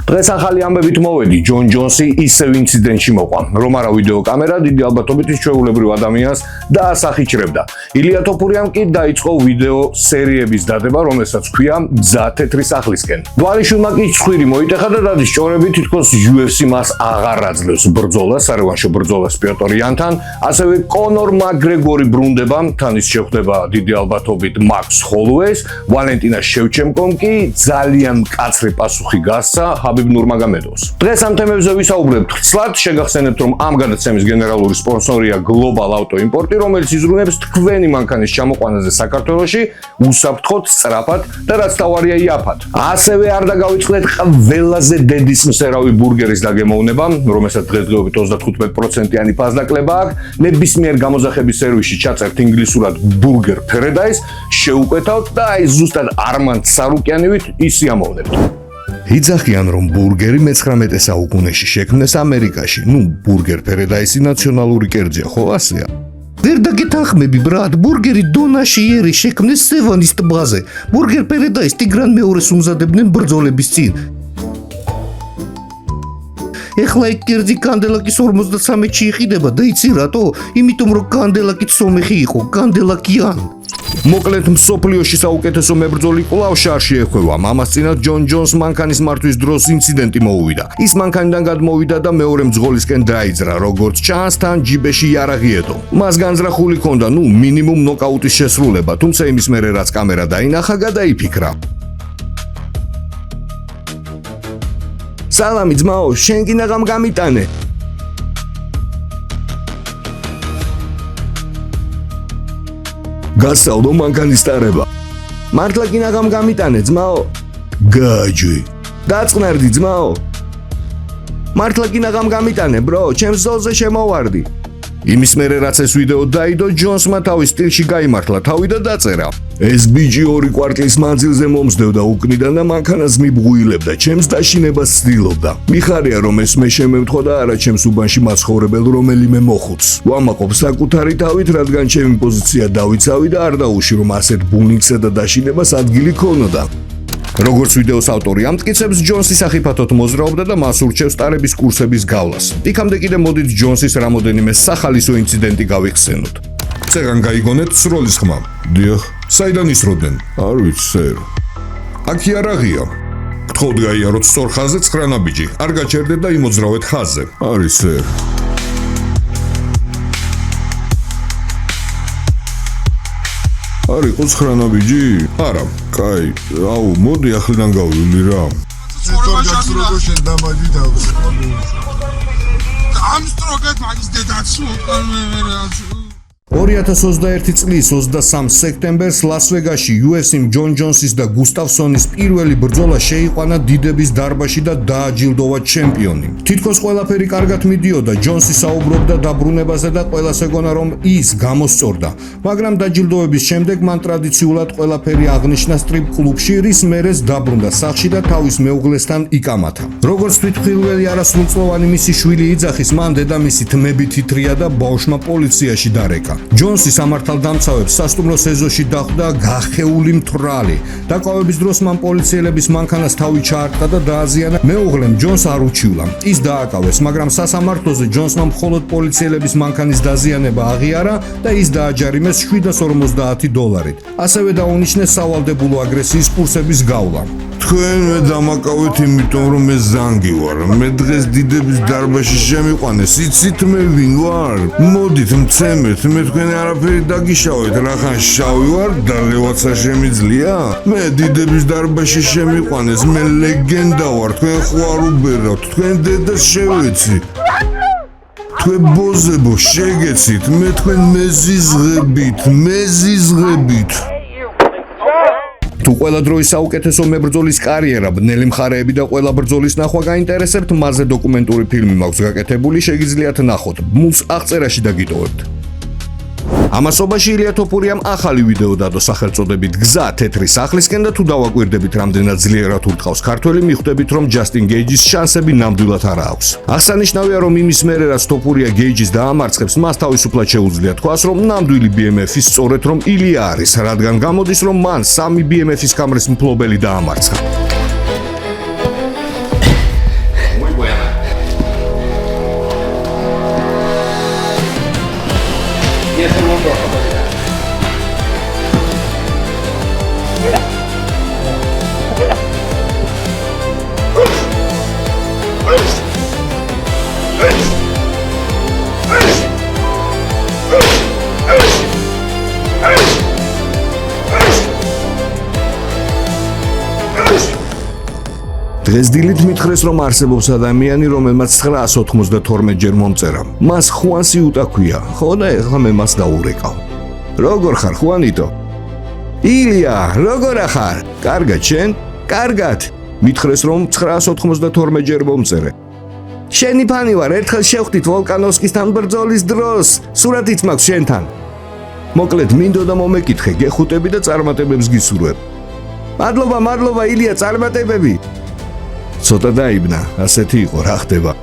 დღეს ახალი ამბებით მოვედი, ჯონ ჯონსი ისევ ინციდენტში მოყვა, რომ არა ვიდეო კამერა დიდი ალბათობით ჩვეულებრივ ადამიანს დაასახიჩრებდა. ილია თოფურიამ კი დაიწყო ვიდეო სერიების დადება, რომელსაც ქვია გზა თეთრი სახლისკენ. დვალიშვილმა კი ცხვირი მოიტეხა და დადის ჭორები, თითქოს UFC მას აღარ აძლევს ბრძოლას, სარევანშო ბრძოლას პიოტერ იანთან, ასევე კონორ მაკგრეგორი ბრუნდება, თან ის შეხვდება დიდი ალბათობით მაქს ჰოლოუეის, ვალენტინა შევჩენკომ კი ძალიან მკაცრი პასუხი გასცა ჰაბიბ ნურმაგომედოვს. დღეს ამ თემებზე ვისაუბრებთ ხრცლად, შეგახსენებთ, რომ ამ გადაცემის გენერალური სპონსორია Global Auto Import, რომელიც იზრუნებს თქვენი მანქანის ჩამოყვანაზე საქართველოში, უსაფრთხოდ, სწრაფად და რაც თავარია იაფად. ასევე არ დაგავიწყდეთ ყველაზე დედის მსერავი ბურგერის დაგემოვნება, რომელსაც დღესდღეობით 35%-იანი ფასდაკლება აქვს. ნებისმიერ გამოძახების სერვისში ჩაწერთ ინგლისურად Burger Paradise, შეუკვეთავთ და აი ზუსტად არმან სარუკიანივით ისი ამოვნებთ. იძახიან, რომ ბურგერი მე-19 საუკუნეში შექმნეს ამერიკაში. Burger Paradise ნაციონალური კერძია, ხო ასეა? ვერ დაგეთანხმები, ბრატ, ბურგერი დონაში ერი შექმნეს სევანის ტბაზე. Burger Paradise ტიგრან მეორეს უმზადებდნენ ბრძოლების წინ. ეხლა ეგ კერძი კანდელაკის 53-ში იყიდება და იცი რატო? იმიტომ რომ კანდელაკიც სომეხი იყო, კანდელაკიან. მოკლედ მსოფლიოში საუკეთესო მებრძოლი კვლავ შარში ეხვევა. მამას წინათ ჯონ ჯონს მანქანის მართვის დროს ინციდენტი მოუვიდა. ის მანქანიდან გადმოვიდა და მეორე მძღოლისკენ დაიძრა. როგორც ჩანს, თან ჯიბეში იარაღი ედო. მას განზრახული ჰქონდა, მინიმუმ ნოკაუტის შესრულება, თუმცა იმის მერე რაც კამერა დაინახა, გადაიფიქრა. სალამი ძმაო, შენ კი ნაღამ გამიტანე. გასწავლო მანქანის ტარება. მართლა კი ნაღამ გამიტანე ძმაო. გაჯი. დაწყნარდი ძმაო. მართლა კი ნაღამ გამიტანე bro, ჩემს ზოლზე შემოვარდი. იმის მერე რაც ეს ვიდეო დაიდო, ჯონსმა თავის სტილში გაიმართლა თავი და დაწერა. ეს ბიჭი 2 კვარტლის მანძილზე მომსდევდა უკნიდან და მანქანას მიბღვილებდა, ჩემს დაშინებას ცდილობდა. მიხარია რომ ეს მე შემემთხო და არა ჩემს უბანში მაცხოვრებელ რომელიმე მოხუცს. ვამაყობ საკუთარი თავით, რადგან ჩემი პოზიცია დავიცავი და არ დაუში რომ ასეთ ბუნიკსა და დაშინებას ადგილი ქონოდა. როგორც ვიდეოს ავტორი ამტკიცებს, ჯონსი სახიფათოდ მოძრაობდა და მას ურჩევს ტარების კურსების გავლას. იქამდე კიდე მოდით ჯონსის რამოდენიმე სახალისო ინციდენტი გავიხსენოთ. წეგან გაიგონეთ სროლის ხმა. დიახ. საიდან ისროდნენ? არ ვიცი, სერ. აქ იარაღია. გთხოვთ გაიაროთ სწორ ხაზზე 9 ნაბიჯი. არ გაჩერდეთ და იმოძრავეთ ხაზზე. არის, სერ. არ იყო 9 ნაბიჯი? არა. კაი, აუ, მოდი ახლიდან გავივლი რა. შენ დამაჯი დავს. ამსტროგეთ მაგის დედაცი მოკალმე 2021 წლის 23 სექტემბერს ლას-ვეგასში UFC-მ ჯონ ჯონსის და გუსტავსონის პირველი ბრძოლა შეიყვანა დიდების დარბაზში და დააჯილდოვა ჩემპიონი. თითქოს ყველაფერი კარგად მიდიოდა, ჯონსი საუბრობდა დაბრუნებაზე და ყველას ეგონა რომ ის გამოსწორდა, მაგრამ დაჯილდოების შემდეგ მან ტრადიციულად ყველაფერი აღნიშნა სტრიპ კლუბში, რის მერეს დაბრუნდა სახლში და თავის მეუღლესთან იკამათა. როგორც თვითმხილველი არასრულწლოვანი მისი შვილი იძახის, მან დედამისი თმები თითრია და ბავშვმა პოლიციაში დარეკა. ჯონსი სამართალდამცავებს სასტუმროს ეზოში დახვდა გახეული მთვრალი. დაკავების დროს მან პოლიციელების მანქანას თავი ჩაარტყა და დააზიანა. მეუღლემ ჯონს არ უჩივლა. ის დააკავეს, მაგრამ სასამართლოზე ჯონსმა მხოლოდ პოლიციელების მანქანის დაზიანება აღიარა და ის დააჯარიმეს $750. ასევე დაუნიშნეს სავალდებულო აგრესიის კურსების გავლა. თქვენ მე დამაკავეთ იმიტომ რომ მე ზანგი ვარ. მე დღეს დიდების დარბაზში შემიყვანეს. იცით მე ვინ ვარ? მოდით მცემეთ, მე თქვენ არაფერი დაგიშავეთ, რახან შავი ვარ და ლევაცა შემიძლია? მე დიდების დარბაზში შემიყვანეს, მე ლეგენდა ვარ, თქვენ ხო არ უბერავთ, თქვენ დედას შევეცი. თქვენ ბოზებო შეგეცით, მე თქვენ მეზიზღებით. თუ ყველა დროის საუკეთესო მებრძოლის კარიერა, ბნელი მხარეები და ყველა ბრძოლის ნახვა გაინტერესებთ, მასზე დოკუმენტური ფილმი მაქვს გაკეთებული, შეგიძლიათ ნახოთ. მულს აღწერაში დაგიტოვებთ. ამასობაში ილია თოფურიამ ახალი ვიდეო დადო სახელწოდებით გზა თეთრი სახლისკენ და თუ დავაკვირდებით რამდენად ძლიერად ურტყავს ქართველი, მიხვდებით რომ ჯასტინ გეიჯის შანსები ნამდვილად არა აქვს. აღსანიშნავია რომ იმის მერე რაც თოფურია გეიჯის დაამარცხებს, მას თავისუფლად შეუძლია თქვას რომ ნამდვილი BMF-ის სწორედ რომ ილია არის, რადგან გამოდის რომ მან 3 BMF-ის კამრის მფლობელი დაამარცხა. დღეს დილით მითხრეს, რომ არსებობს ადამიანი, რომელმაც 992-ჯერ მომწერა. მას ხუანსი უტაქვია, ხო და ეხლა მე მას დაურეკავ. როგორ ხარ, ხუანიტო? ილია, როგორ ახარ? კარგად, შენ? კარგად. მითხრეს, რომ 992-ჯერ მომწერე. შენი ფანი ვარ, ერთხელ შევხვდით ვოლკანოვსკისთან ბრძოლის დროს, სურათიც მაქვს შენთან. მოკლედ, მინდოდა მომეკითხე, გეხუტები და წარმატებებს გისურვებ. მადლობა, ილია, წარმატებები. ცოტა დაიბნა, ასეთი იყო, რა ხდება.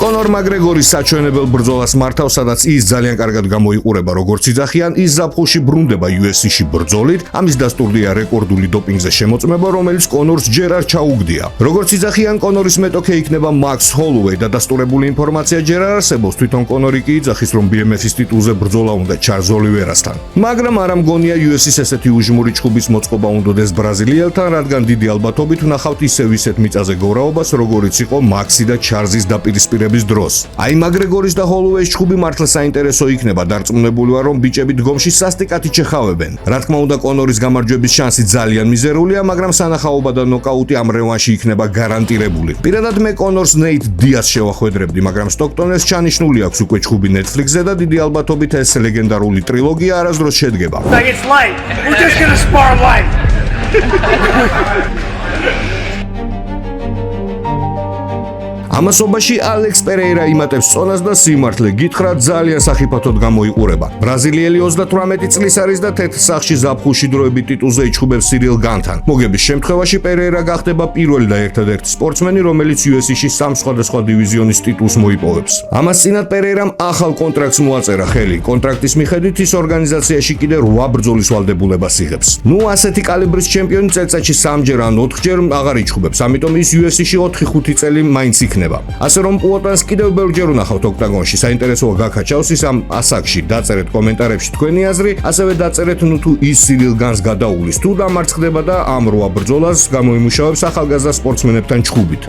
კონორ მაკგრეგორის საჩვენებელ ბრძოლას მართავს, სადაც ის ძალიან კარგად გამოიყურება როგორც იძახიან, ის ზაფხულში ბრუნდება UFC-ში ბრძოლით. ამის დასტურია რეკორდული დოპინგზე შემოწმება, რომელიც კონორს ჯერ არ ჩაუგდია. როგორც იძახიან, კონორის მეტოქე იქნება მაქს ჰოლუეი და დასტურებული ინფორმაცია ჯერ არ არსებობს. თვითონ კონორი კი იძახის, რომ BMF-ის ტიტულზე ბრძოლა უნდა ჩარლზ ოლივერასთან. მაგრამ არ ამგონია UFC-ს ესეთი უჟმური ჩხუბის მოწყობა უნდოდეს ბრაზილიელთან, რადგან დიდი ალბათობით ვნახავთ ისევ ისეთ მიწაზე გორაობას, როგორიც იყო მაქსი და ჩარლზის დაპირისპირების დროს. აი მაკგრეგორის და ჰოლუეის ჩხუბი მართლა საინტერესო იქნება. დარწმუნებული ვარ, რომ ბიჭები დგომში სასტიკად იჩეხავებენ. რა თქმა უნდა, კონორის გამარჯვების შანსი ძალიან მიზერულია, მაგრამ სანახაობა და ნოკაუტი ამ რევანში იქნება გარანტირებული. პირადად მე კონორს ნეით დიას შევახვედრებდი, მაგრამ სტოქტონეს ჩანიშნული აქვს უკვე ჩხუბი Netflix-ზე და დიდი ალბათობით ეს ლეგენდარული ტრილოგია არასდროს შედგება. Like it's light. We're just gonna spar light. ამასობაში ალექს პერეირა იმატებს წონას და სიმართლე გითხრათ ძალიან სახიფათოდ გამოიყურება. ბრაზილიელი 38 წლის არის და თეთრ სახლში ზაფხულში დროებით ტიტულზე იჩხუბებს სირილ განთან. მოგების შემთხვევაში პერეირა გახდება პირველი და ერთადერთი სპორტსმენი, რომელიც UFC-ში 3 სხვადასხვა დივიზიონის ტიტულს მოიპოვებს. ამას წინათ პერეირამ ახალ კონტრაქტს მოაწერა ხელი. კონტრაქტის მიხედვით ის ორგანიზაციაში კიდე 8 ბრძოლის ვალდებულებას იღებს. ნუ ასეთი კალიბრის ჩემპიონი წელიწადში 3-ჯერ ან 4-ჯერ აღარ იჩხუბებს, ამიტომ ის UFC-ში 4-5 წელი მაინც იქნება. ასე რომ პუოტანს კიდევ ბევრჯერ ვნახავთ ოქტაგონში. საინტერესოა გაქაჩავს ის ამ ასაკში. დაწერეთ კომენტარებში თქვენი აზრი, ასევე დაწერეთ ნუ თუ ის სირილ განს გადაუვლის თუ დამარცხდება და ამ 8 ბრძოლას გამოიმუშავებს ახალგაზრდა სპორტსმენებთან ჩხუბით.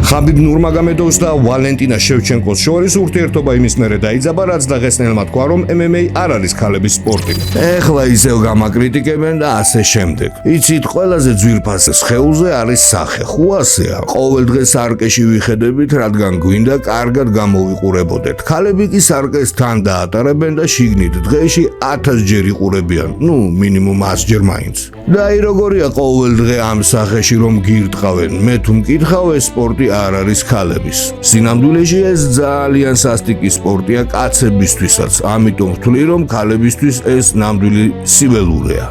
ხაბიბ ნურმაგომედოვს და ვალენტინა შევჩენკოს შორის ურთიერთობა იმის მერე დაიძაბა, რაც დაღესტნელმა თქვა, რომ MMA არ არის ქალების სპორტი. ეხლა ისევ გამაკრიტიკებენ და ასე შემდეგ. იცით, ყველაზე ძვირფასი სხეულზე არის სახე. ხუასეა. ყოველ დღეს სარკეში ვიხედებით, რადგან გვინდა კარგად გამოვიყურებოდეთ. ქალები კი სარკეს თან დაატარებენ და შიგნით დღეში 1000-ჯერ იყურებიან. ნუ, მინიმუმ 100-ჯერ მაინც. და აი როგორია ყოველ დღე ამ სახეში რომ გირტყავენ. მე თუ მკითხავ, ეს სპორტი არ არის ქალების. სინამდვილეში ეს ძალიან სასტიკი სპორტია კაცებისთვისაც. ამიტომ ვთვლი, რომ ქალებისთვის ეს ნამდვილი სიველურეა.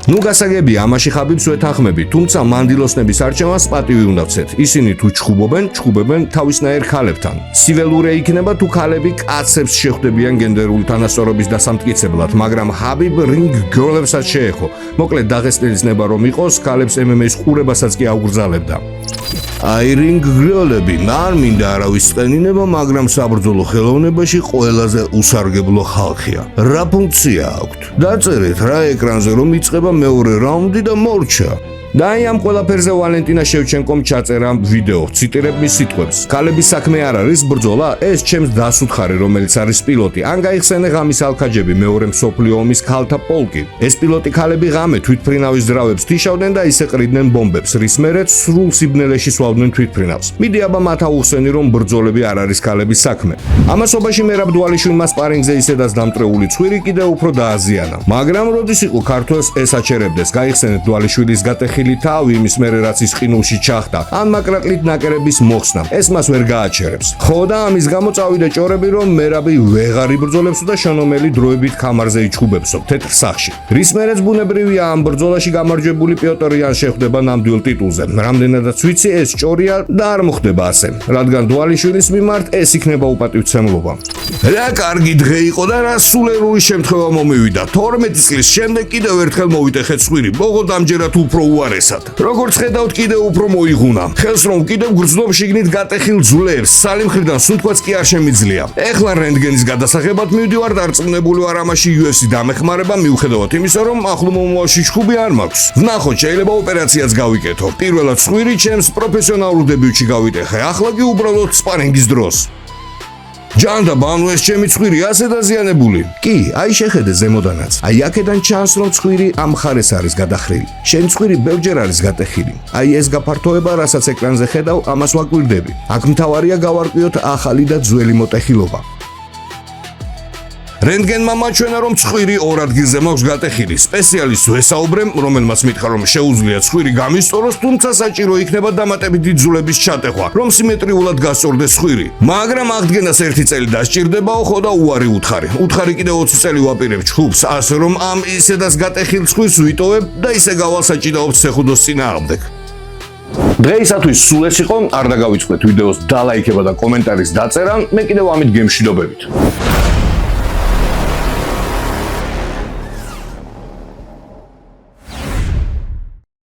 ნუ გასაგებია, ამაში ხაბიბს ვეთანხმები, თუმცა მანდილოსნების არჩევანს პატივი უნდა ვცეთ. ისინი თუ ჩხუბობენ თავისნაირ ქალებთან. სიველურე იქნება თუ ქალები კაცებს შეხვდებიან გენდერული თანასწორობის დასამტკიცებლად, მაგრამ ხაბიბ რინგ გერლებსაც შეეხო. მოკლედ დაღესტნის ნება რომ იყოს, ქალებს MMA-ს ყურებასაც კი აუგრძალებდა. აი რინგ გროლები არ მინდა არავის წენინება, მაგრამ საბრძოლო ხელოვნებაში ყველაზე უსარგებლო ხალხია. რა ფუნქცია აქვთ? დაწერეთ რა ეკრანზე რომ იწყება მეორე რაუნდი და მორჩა. და აი ამ ყველაფერზე ვალენტინა შევჩენკომ ჩაწერა ვიდეო, ციტირებ მის სიტყვებს. ქალების საქმე არ არის ბრძოლა, ეს ჩემს დასუთხარი, რომელიც არის პილოტი. ან გაიხსენე ღამის ალქაჯები, მეორე მსოფლიო ომის ქალთა პოლკი. ეს პილოტი ქალები ღამე თვითფრინავის ძრავებს თიშავდნენ და ისე ყრიდნენ ბომბებს, რის მერეც სრულ სიბნელეში სვავდნენ თვითფრინავს. მიდი აბა მათ აუხსენი, რომ ბრძოლები არ არის ქალების საქმე. ამასობაში მერაბ დვალიშვილმა სპარინგზე ისედაც დამტრეული ცხვირი კიდევ უფრო დააზიანა. მაგრამ როდის იყო ქართველს ეს აჩერებდეს, გაიხსენეთ დვალიშვილის გატეხი თავი იმის მერე რაც ის ყინულში ჩახტა, ან მაკრატლით ნაკერების მოხსნა. ეს მას ვერ გააჩერებს. ხო და ამის გამო წავიდა ჭორები, რომ მერაბი ვეღარ იბრძოლებსო და შანომელი დროებით ხამარზე იჩხუბებსო თეთრ სახლში. რის მერეც ბუნებრივია ამ ბრძოლაში გამარჯვებული პიოტր იან შეხვდება ნამდვილ ტიტულზე. რამდენადაც ვიცი, ეს ჭორია და არ მოხდება ასე, რადგან დვალიშვილის მიმართ ეს იქნება უპატივცემლობა. რა კარგი დღე იყო და რა სულერული შემთხვევა მომივიდა. 12 წლის შემდეგ კიდევ ერთხელ მოვიტეხეთ ცხვირი. ბოღოდ ამჯერად უფრო უარესად. როგორც ხედავთ, კიდევ უფრო მოიღუნა. ხელს რომ კიდევ გრძნობ შიგნით გატეხილ ძვლებს, სალი მხრიდან სუნთქვაც კი არ შემიძლია. ეხლა რენტგენის გადასაღებად მივდივარ, დარწმუნებული ვარ ამაში UFC დამეხმარება, მიუხედავად იმისა, რომ ახლო მომავალში ჩხუბი არ მაქვს. ვნახოთ, შეიძლება ოპერაციაც გავიკეთო. პირველად ცხვირი ჩემს პროფესიონალურ დებიუტში გავიტეხე, ახლა კი უბრალოდ სპარინგის დროს. ჯანდაბა, ანუ ეს ჩემი ცხვირი ასე დაზიანებული. კი, აი შეხედე ზემოდანაც. აი აქედან ჩანს რომ ცხვირი ამ მხარეს არის გადახრილი. შენ ცხვირი ბევრჯერ არის გატეხილი. აი ეს გაფართოება, რასაც ეკრანზე ხედავ, ამას ვაკვირდები. აქ მთავარია გავარკვიოთ ახალი და ძველი მოტეხილობა. რენტგენმა მაჩვენა, რომ ცხვირი ორ ადგილზე მაქვს გატეხილი. სპეციალისტს ვესაუბრემ, რომელმაც მითხრა, რომ შეუძლია ცხვირი გამისწოროს, თუმცა საჭირო იქნება დამატებითი ძვლების ჩატეხვა, რომ სიმეტრიულად გასწორდეს ცხვირი. მაგრამ აღდგენას 1 წელი დასჭირდებაო, ხო და უარი უთხარი. უთხარი კიდევ 20 წელი ვაპირებ ჩხუბს, ასე რომ ამ ისედაც გატეხილ ცხვირს ვიტოვებ და ისე გავალ საჭიდაობს ცეხუდოს წინააღმდეგ. დღეისათვის სულ ეს იყო, არ დაგავიწყდეთ ვიდეოს დალაიქება და კომენტარის დაწერა, მე კიდევ ამით გემშვიდობებით.